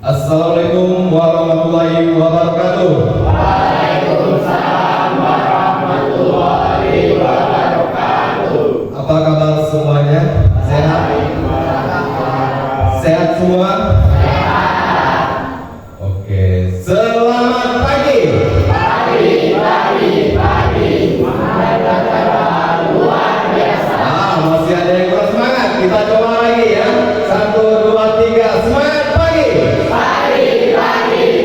Assalamualaikum warahmatullahi wabarakatuh. Waalaikumsalam warahmatullahi wabarakatuh. Apa kabar semuanya? Sehat? Sehat semua? Sehat. Oke, selamat pagi. Pagi. Semangat luar biasa. Masih ada yang kurang semangat. Kita coba lagi ya. 1, 2, 3. Semangat pagi.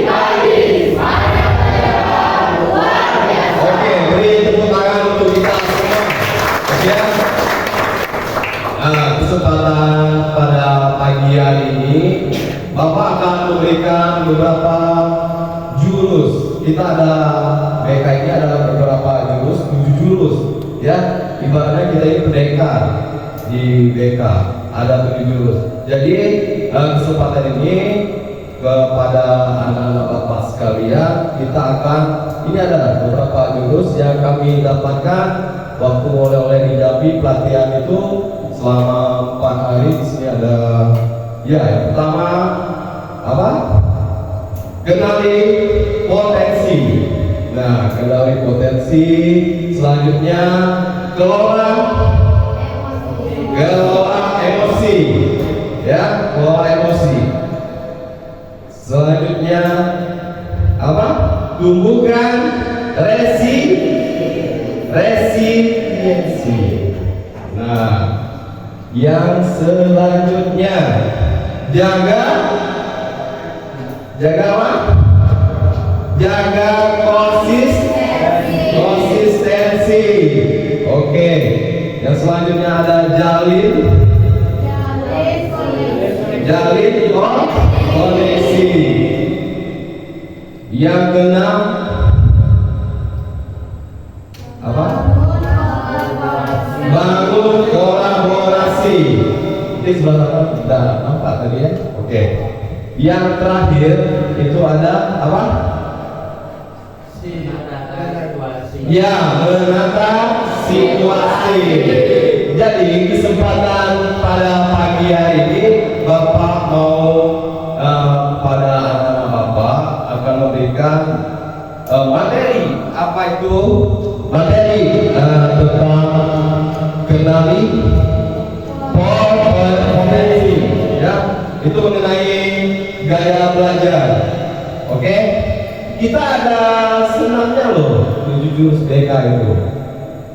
Pagi. Semangat luar biasa. Oke, beri tepuk tangan untuk kita semua. Ya. Kesempatan pada pagi hari ini, Bapak akan memberikan beberapa jurus. Kita ada BK ini adalah beberapa jurus, 7 jurus. Ya, ibaratnya kita ini pendekar di BK ada 7 jurus. Jadi kesempatan ini kepada anak-anak Bapak sekalian, kita akan ini adalah beberapa jurus yang kami dapatkan waktu oleh-oleh di Jambi pelatihan itu selama 4 hari. Di sini ada ya, yang pertama apa? Kenali potensi. Nah, kenali potensi. Selanjutnya kelola emosi. Ya, kelola emosi. Selanjutnya apa? Tumbuhkan resiliensi. Nah, yang selanjutnya jaga apa? Jaga konsistensi. Oke. Yang selanjutnya ada jalin koneksi. Yang keenam apa? Bangun kolaborasi. Ini sebelah sana sudah nampak tadi ya. Oke. Yang terakhir itu ada apa? Ya, menata situasi. Jadi kesempatan pada pagi hari ini Bapak mau pada anak-anak Bapak akan memberikan materi. Apa itu materi? Tentang kenali potensi. Ya, itu mengenai gaya belajar. Oke? Kita ada senamnya loh, 7 jurus BK itu.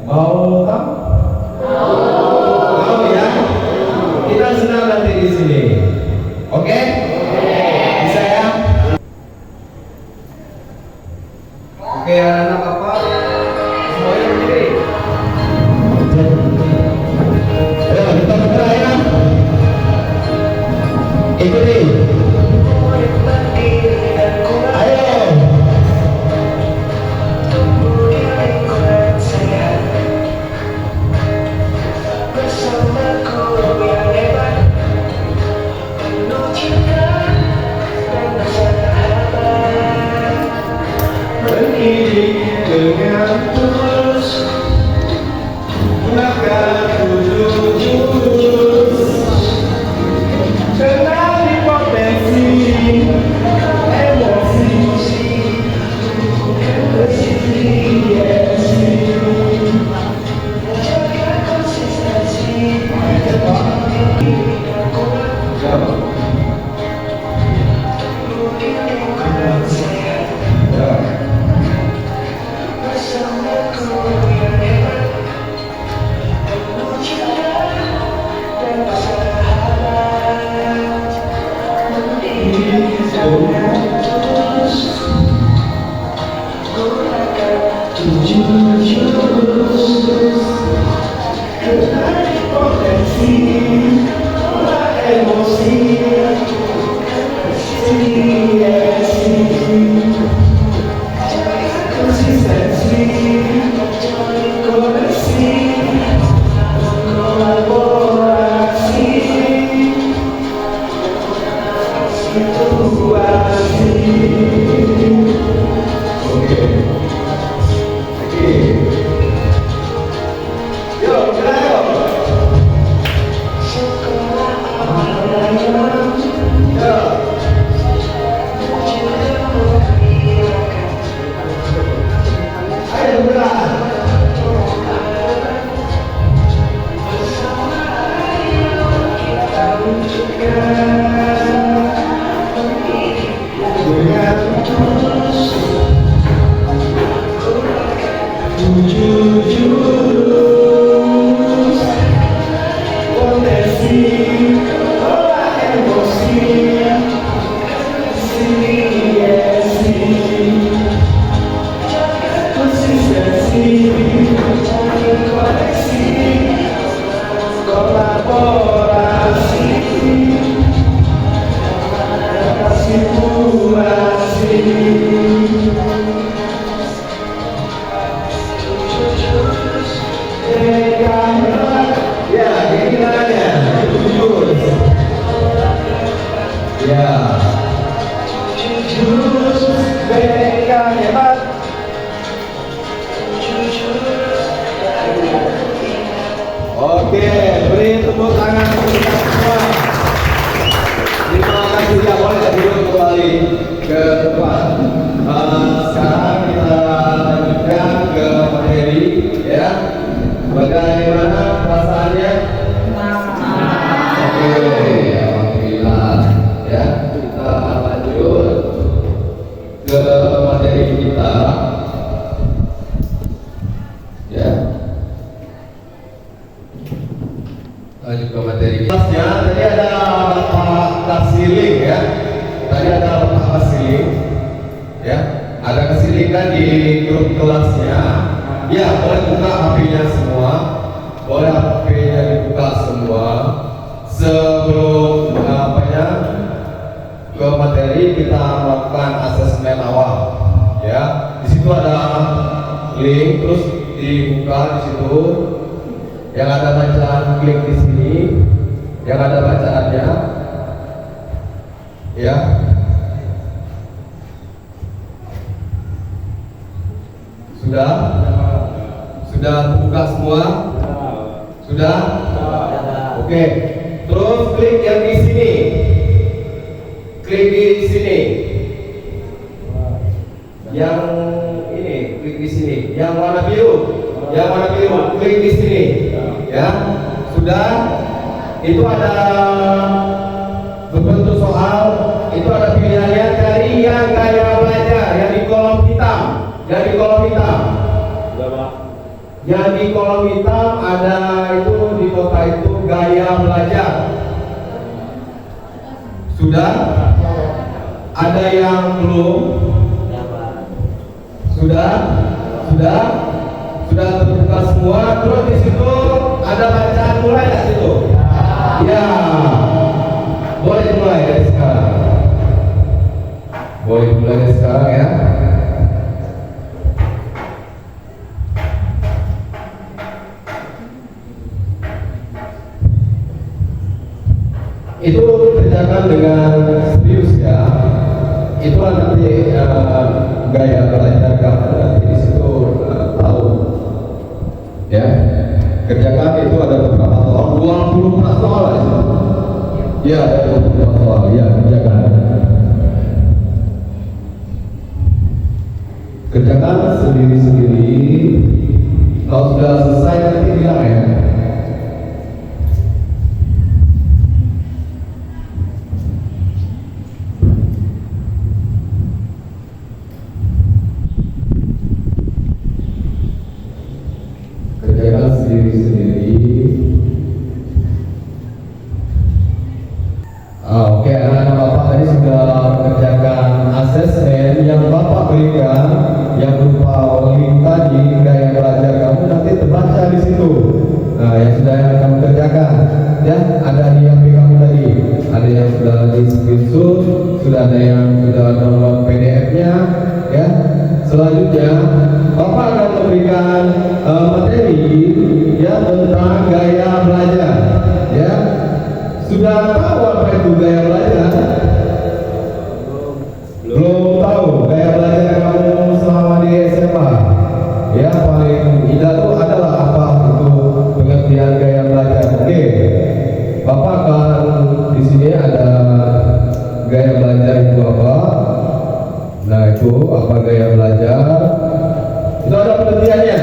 Mau tahu? Mau ya? Kita senam nanti di sini. Oke? Bisa ya? Oke, anak Bapak semuanya berdiri. Ayo kita bergerak ya. Ikuti. Ayo. Mendidik dengan tulus, gunakan 7 jurus. Kenali potensi, emosi, resiliensi. Jaga konsistensi. Jurus BK hebat. Oke, beri tepuk tangan untuk kita semua. Terima kasih ya, boleh duduk kembali ke depan. Sekarang kita lanjutkan ke materi, ya. Bagaimana perasaannya? Oke, alhamdulillah. Ya, kita lanjut ke materi kita. Ya. Lanjut ke materi kita. Tadi ada letak kasiling, ya. Tadi ada letak kasiling, ya. Ada kesilikan di grup kelasnya. Ya, boleh buka HP-nya semua. Boleh HP-nya dibuka semua. Sebelum ke materi kita melakukan asesmen awal. Ya, di situ ada link, terus dibuka di situ. Yang ada bacaan klik di sini. Yang ada bacaannya. Ya. Sudah buka semua? Sudah? Oke. Terus klik yang di sini. Klik di sini. Yang ini, klik di sini. Yang warna biru. Yang warna biru, klik di sini. Ya. Sudah? Itu ada berbentuk soal. Itu ada pilihannya dari yang gaya belajar yang di kolom hitam. Yang di kolom hitam. Yang di kolom hitam ada itu di kota itu gaya belajar. Sudah? Ada yang belum? Sudah? Sudah terbuka semua. Terus di situ ada bacaan mulai di situ. Ya. Boleh mulai dari sekarang. Boleh mulai dari sekarang ya. Itu kerjakan dengan serius ya. Itu nanti gaya belajar kamu nanti di situ tahu. Ya, kerjakan itu ada beberapa soal, 24 soal aja. Ya, ada 24 soal. Ya, kerjakan. Kerjakan sendiri-sendiri. Kalau sudah selesai nanti bilang ya. Sendiri-sendiri. Oke, anak-anak Bapak tadi sudah mengerjakan asesmen yang Bapak berikan yang berupa link tadi gaya belajar kamu nanti terbaca di situ. Nah, yang sudah kamu kerjakan, ya ada di HP kamu tadi, ada yang sudah di screenshot, sudah ada yang sudah download PDF-nya, ya. Selanjutnya, Bapak akan memberikan materi ya tentang gaya belajar. Ya, sudah tahu apa itu gaya belajar? Belum tahu gaya belajar kamu selama di SMA. Ya, paling indah itu adalah apa itu pengertian gaya belajar. Oke, Bapak akan di sini ada gaya belajar itu apa? Nah, itu apa gaya belajar? Itu ada pengertiannya.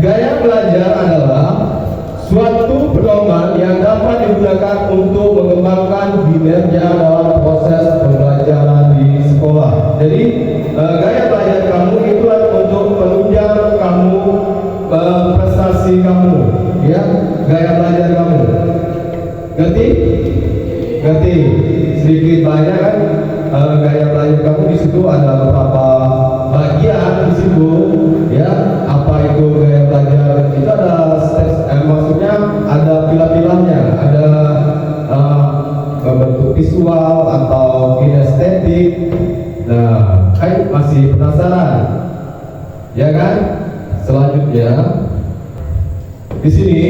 Gaya belajar adalah suatu pedoman yang dapat digunakan untuk mengembangkan kinerja dalam proses pembelajaran di sekolah. Jadi gaya belajar kamu itu untuk menunjang kamu prestasi kamu, ya, gaya belajar kamu. Ngerti? Ngerti? Sedikit banyak kan gaya belajar kamu di situ ada beberapa bagian di situ, ya. Apa itu gaya belajar? Itu ada maksudnya ada pilah-pilahnya, ada bentuk visual atau kinestetik. Nah, masih penasaran, ya kan? Selanjutnya di sini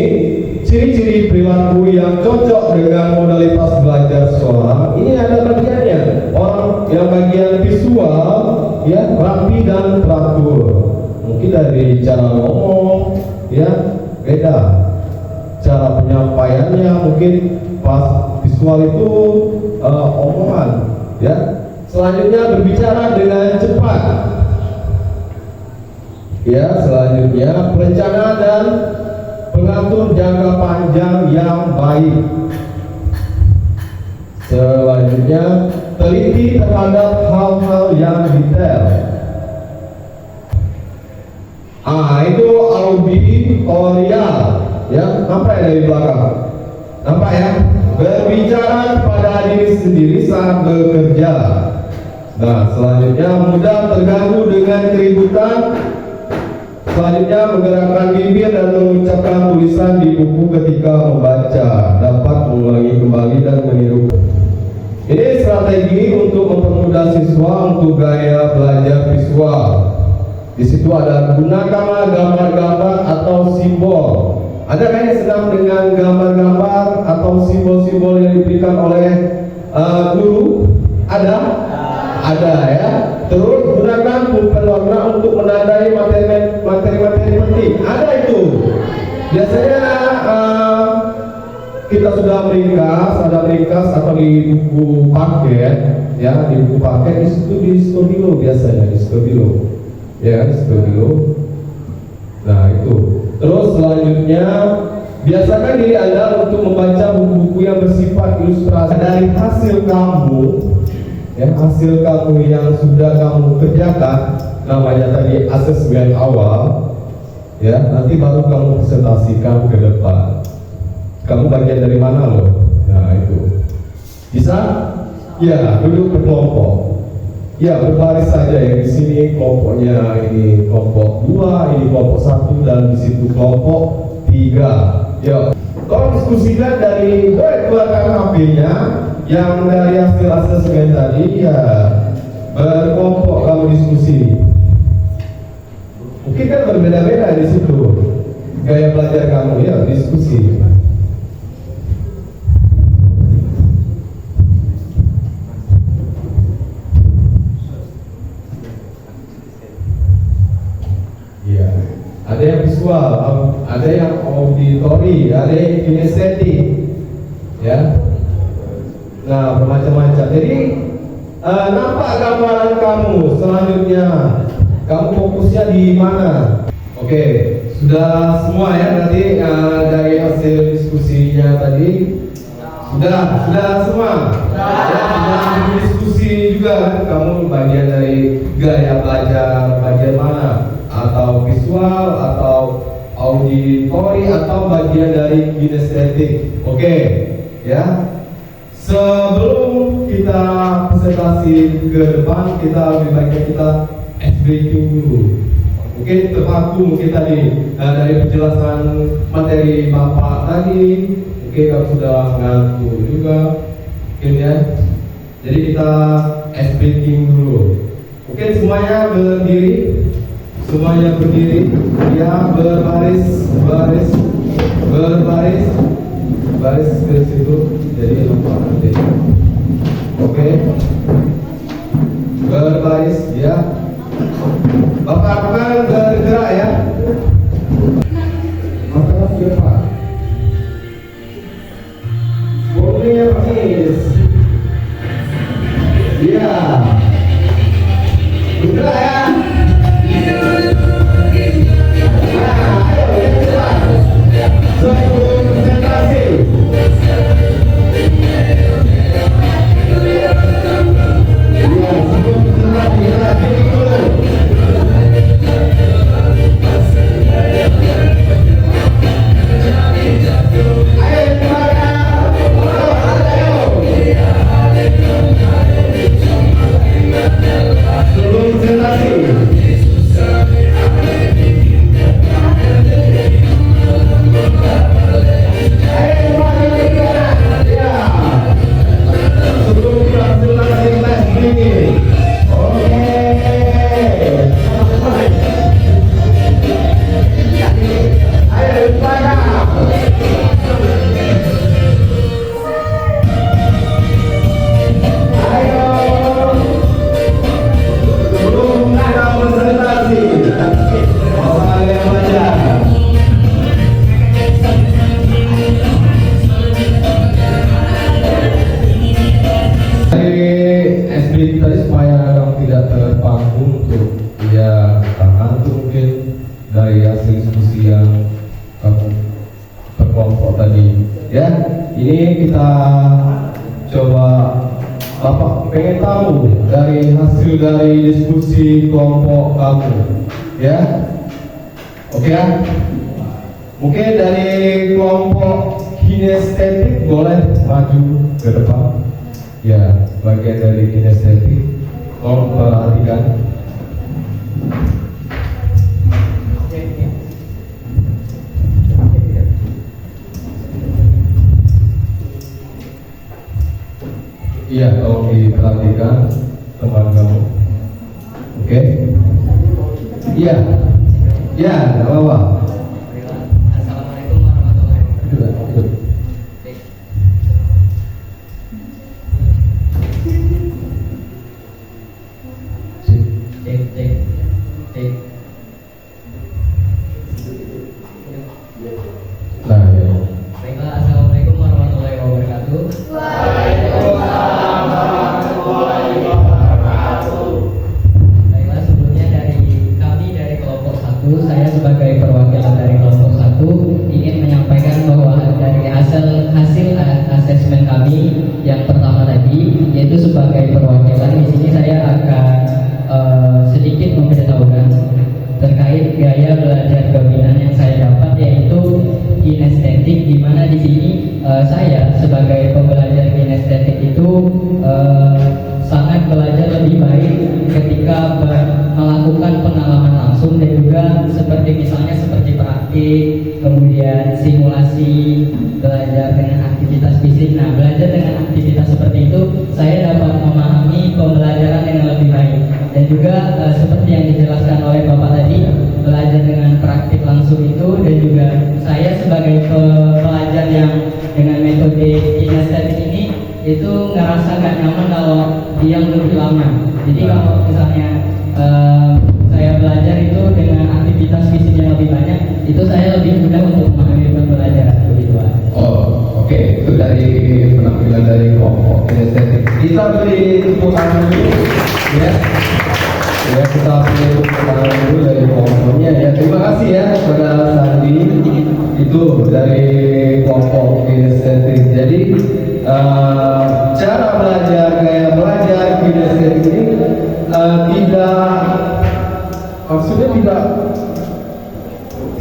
ciri-ciri perilaku yang cocok dengan modalitas belajar seseorang. Ini ada bagiannya. dari cara ngomong, ya beda. Cara penyampaiannya mungkin pas visual itu omongan, ya. Selanjutnya berbicara dengan cepat. Ya, selanjutnya perencanaan dan pengatur jangka panjang yang baik. Selanjutnya teliti terhadap hal-hal yang detail. Itu auditorial, ya, nampak ya dari belakang, nampak ya, berbicara kepada diri sendiri saat bekerja. Nah, selanjutnya mudah terganggu dengan keributan. Selanjutnya menggerakkan bibir dan mengucapkan tulisan di buku ketika membaca, dapat mengulangi kembali dan meniru. Ini strategi untuk mempermudah siswa untuk gaya belajar visual. Di situ ada gunakanlah gambar-gambar atau simbol. Ada kan yang senang dengan gambar-gambar atau simbol-simbol yang diberikan oleh guru? Ada? Ada ya. Terus gunakan pulpen warna untuk menandai materi-materi penting. Ada itu. Biasanya kita sudah meringkas, ada ringkas atau di buku paket, ya, di buku paket di situ di stabilo biasanya di stabilo, ya, di stabilo. Nah itu. Terus selanjutnya biasakan diri Anda untuk membaca buku-buku yang bersifat ilustrasi dari hasil kamu. Ya, hasil kamu yang sudah kamu kerjakan, namanya tadi asesmen awal, ya, nanti baru kamu presentasikan ke depan. Kamu bagian dari mana loh? Nah itu bisa? Ya, duduk berkelompok. Ya, berbaris saja ya. Di sini kelompoknya ini kelompok 2, ini kelompok 1, dan di situ kelompok 3. Ya, tolong diskusikan dari buatkan HP-nya. Yang dari hasil asesmen tadi, ya, berkelompok kamu diskusi. Mungkin kan berbeda-beda di situ gaya belajar kamu, ya, diskusi. Ya, ada yang visual, ada yang auditori, ada yang kinestetik, ya. Nah, bermacam-macam. Jadi nampak gambaran kamu. Selanjutnya, kamu fokusnya di mana? Oke, sudah semua ya nanti dari hasil diskusinya tadi. Sudah semua. Ya, sudah diskusi juga kan. Kamu bagian dari gaya belajar bagian mana? Atau visual, atau auditori, atau bagian dari kinestetik. Oke, ya. Sebelum kita presentasi ke depan, kita lebih baiknya kita breaking dulu. Mungkin terpaku mungkin tadi dari penjelasan materi Bapak tadi, mungkin kamu sudah mengantuk juga, mungkin ya. Jadi kita breaking dulu. Mungkin semuanya berdiri, ya, baris ke situ, jadi nampak nanti. Oke. Berbaris, ya. Bapak akan bergerak ya. Mata ke depan. Bolehnya baris. Ya. Bergerak ya. Sebelum presentasi. Sebelum presentasi. sedikit tadi supaya kamu tidak terpaku untuk ya tangan tuh mungkin dari hasil diskusi yang kamu berkelompok tadi. Ya, ini kita coba Bapak pengen tahu dari hasil dari diskusi kelompok kamu, ya, oke ya? Mungkin dari kelompok kinestetik boleh maju ke depan, ya, bagian dari kinestetik, tolong perhatikan. Iya, tolong diperhatikan teman kamu. Oke? Iya, iya, nggak apa-apa. Assalamualaikum warahmatullahi wabarakatuh. Cek. Nah, ya. Baiklah, assalamualaikum warahmatullahi wabarakatuh. Baiklah, sebelumnya dari kelompok 1, saya sebagai perwakilan dari kelompok 1 ingin menyampaikan bahwa dari hasil asesmen kami yang pertama tadi, yaitu sebagai perwakilan di sini saya akan sedikit memberitahukan terkait gaya belajar dominan yang saya dapat, yaitu kinestetik, di mana di sini saya sebagai pembelajar kinestetik itu sangat belajar lebih baik ketika melakukan pengalaman langsung dan juga seperti praktik, kemudian simulasi, belajar dengan aktivitas fisik. Nah, belajar dengan aktivitas seperti itu saya dapat memahami pembelajaran dengan lebih baik, dan juga seperti yang dijelaskan oleh Bapak tadi, belajar dengan praktik langsung itu, dan juga saya sebagai pelajar yang dengan metode kinestetik ini itu ngerasa gak nyaman kalau diam lebih lama. Jadi kalau misalnya saya belajar itu dengan aktivitas fisik yang lebih banyak, itu saya lebih mudah untuk memahami pembelajaran begitu Pak. Oh, oke. Itu dari penampilan dari kelompok kinestetik. Kita beri tepuk tangan dulu, ya. Ya, kita beri tepuk tangan dulu dari kelompoknya, ya. Terima kasih ya kepada Sandi itu dari kelompok kinestetik. Jadi cara belajar gaya belajar kinestetik ini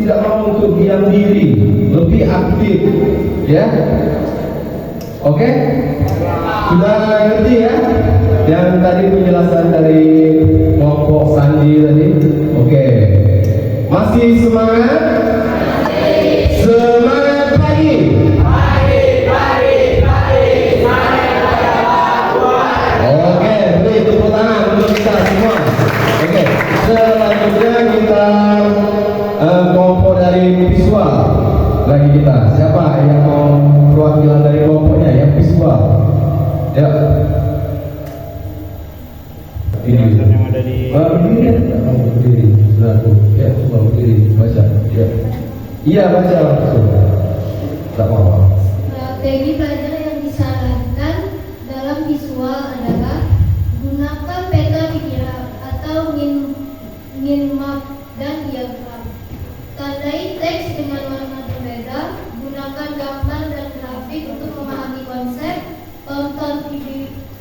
tidak mau untuk diam diri, lebih aktif, ya. Oke? Sudah ngerti ya? Yang tadi penjelasan dari kelompok Sandi tadi. Oke. Masih semangat? Semangat pagi. Oke, beri tepuk tangan untuk kita semua. Oke, selanjutnya kita kelompok dari visual lagi kita. Siapa yang mau perwakilan dari kelompoknya yang visual? Ya. Ini yang ada di berdiri, satu. Ya, coba berdiri, baca. Ya. Iya, baca langsung. Tak mau. Strategi belajar yang disarankan dalam visual adalah gunakan peta pikiran atau mind map dan diagram. Tandai teks dengan warna berbeda, gunakan gambar dan grafik untuk memahami konsep, tonton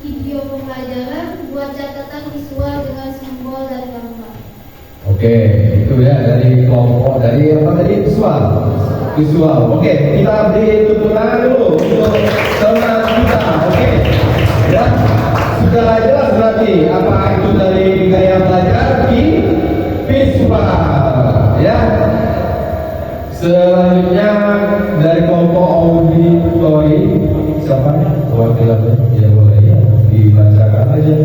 video pembelajaran, buat catatan visual dengan simbol dan gambar. Oke, itu ya dari kelompok dari apa tadi visual. Oke, kita beri tepuk tangan dulu untuk teman kita. Oke, ya sudah jelas berarti apa itu dari gaya belajar di visual, ya. Selanjutnya dari kelompok auditori, siapa perwakilannya? Ya boleh ya dibacakan aja.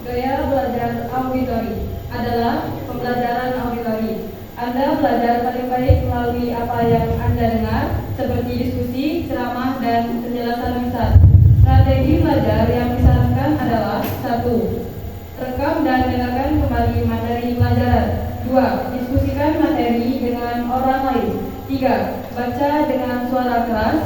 Gaya belajar auditori adalah pembelajaran auditori. Anda belajar paling baik melalui apa yang Anda dengar, seperti diskusi, ceramah, dan penjelasan misal. Strategi belajar yang disarankan adalah 1. Rekam dan dengarkan kembali materi pelajaran. 2. Diskusikan materi dengan orang lain. 3. Baca dengan suara keras.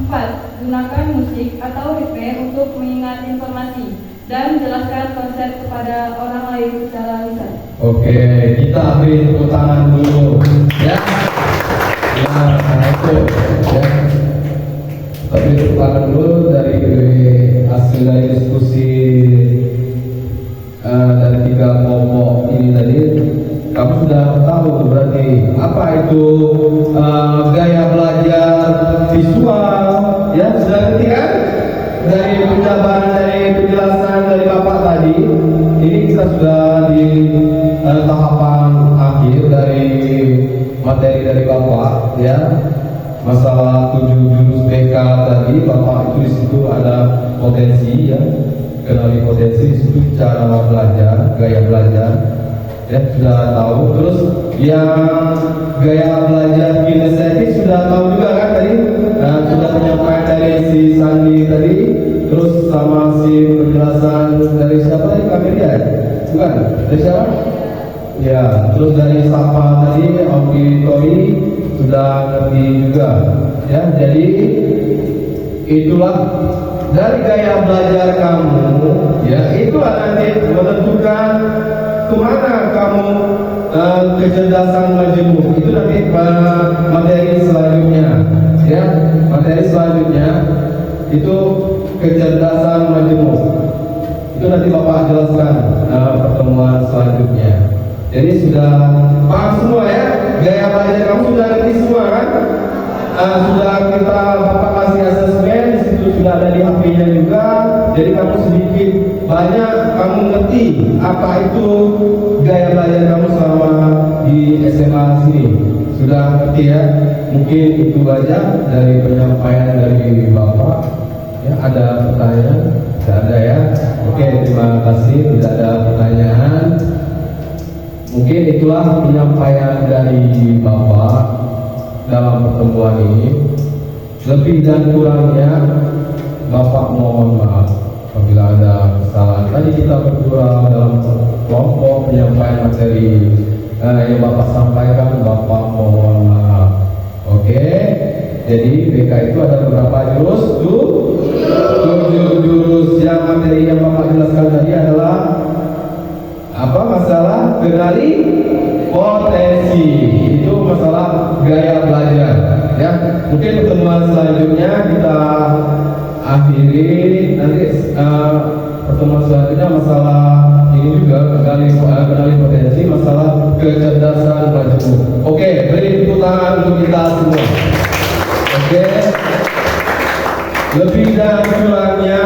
4. Gunakan musik atau ritme untuk mengingat informasi dan jelaskan konsep kepada orang lain secara lisan. Oke, kita beri tepuk tangan dulu, ya. Ya, nah itu, ya. Tapi tepuk tangan dulu dari hasil dari diskusi dari 3 kelompok ini tadi. Kamu sudah tahu berarti apa itu gaya belajar visual, ya sudah ngerti kan? Dari penjabaran, dari penjelasan dari Bapak tadi, ini kita sudah di tahapan akhir dari materi dari Bapak, ya. Masalah 7 jurus BK tadi, Bapak itu di situ ada potensi, ya. Kenali potensi, di situ cara belajar, gaya belajar, ya sudah tahu. Terus yang gaya belajar kinestetik sudah tahu juga kan tadi. Nah, sudah penyampaian dari si Sandi tadi, terus sama si penjelasan dari siapa tadi, Kamelia, bukan? Dari siapa? Ya, terus dari Sapa tadi, auditori sudah ngerti juga. Ya, jadi itulah dari gaya belajar kamu, ya itulah nanti menentukan kemana kamu kecerdasan majemuk. Itu nanti materi selanjutnya, ya materi selanjutnya itu kecerdasan majemuk. Itu nanti Bapak jelaskan pertemuan selanjutnya. Jadi sudah paham semua ya, gaya belajar kamu sudah ngerti semua kan? Sudah kita Bapak kasih asesmen, di situ sudah ada di HP-nya juga. Jadi kamu sedikit banyak kamu ngerti apa itu gaya belajar kamu selama di SMA sini. Sudah ngerti ya? Mungkin itu aja dari penyampaian dari Bapak. Ya, ada pertanyaan? Tidak ada ya? Oke, terima kasih. Tidak ada pertanyaan. Mungkin itulah penyampaian dari Bapak dalam pertemuan ini. Lebih dan kurangnya Bapak mohon maaf apabila ada kesalahan. Tadi kita berkurang dalam kelompok penyampaian materi yang Bapak sampaikan, Bapak mohon maaf. Oke, jadi BK itu ada beberapa jurus? 7 jurus. Yang materi yang Bapak jelaskan tadi adalah apa? Masalah kenali potensi. Itu masalah gaya belajar, ya. Mungkin pertemuan selanjutnya kita akhiri nanti. Pertemuan selanjutnya masalah ini juga kenali potensi, masalah kecerdasan majemuk. Oke, beri tepuk tangan untuk kita semua. Oke, lebih dan kurangnya